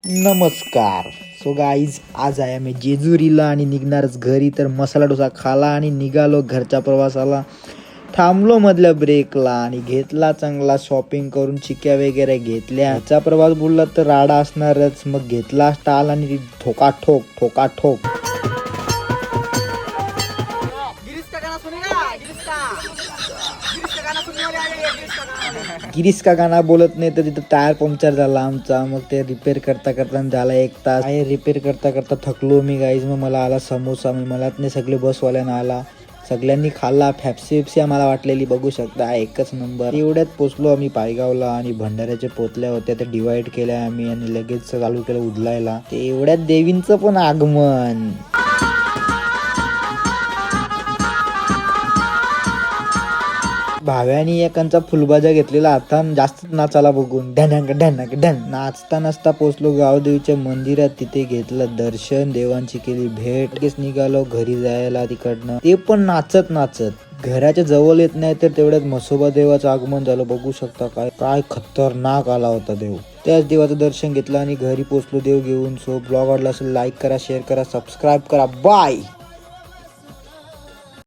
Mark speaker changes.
Speaker 1: नमस्कार. So guys, आज आहे आम्ही जेजुरीला आणि निघणारच घरी. तर मसाला डोसा खाला आणि निघालो घरच्या प्रवासाला. थांबलो मधल्या ब्रेकला आणि घेतला चांगला शॉपिंग करून, चिक्या वगैरे घेतल्या. ह्याचा प्रवास बोलला तर राडा असणारच. मग घेतला स्टाल आणि ठोकाठोक ठोकाठोक. गिरीश का गाणं बोलत नाही तर तिथं टायर पंक्चर झाला आमचा. मग ते रिपेअर करता करता झाला 1 तास. रिपेअर करता करता थकलो मी गाईज. मग मला आला समोसा. मी मला नाही, सगळे बसवाल्यांना आला. सगळ्यांनी खाल्ला. फॅप्सी आम्हाला वाटलेली बघू शकता, एकच नंबर. एवढ्यात पोचलो आम्ही पायगावला आणि भंडाऱ्याच्या पोतल्या होत्या त्या डिवाइड केल्या आम्ही आणि लगेच चालू केलं उदलायला. ते एवढ्यात देवींचं पण आगमन. भाव्यानी एकांचा फुलबाजा घेतलेला आता जास्त नाचाला बघून ढनक ढनक ढन. नाचता नाचता पोचलो गावदेवीच्या मंदिरात. तिथे घेतलं दर्शन, देवांची केली भेट. लगेच निघालो घरी जायला तिकडनं, ते पण नाचत नाचत. घराच्या जवळ येत नाही तर तेवढ्यात म्हसोबा देवाचं आगमन झालं. बघू शकता काय काय खतरनाक आला होता देव. त्याच देवाचं दर्शन घेतलं आणि घरी पोचलो देव घेऊन. सो ब्लॉग आवडला असेल लाईक करा, शेअर करा, सबस्क्राईब करा. बाय.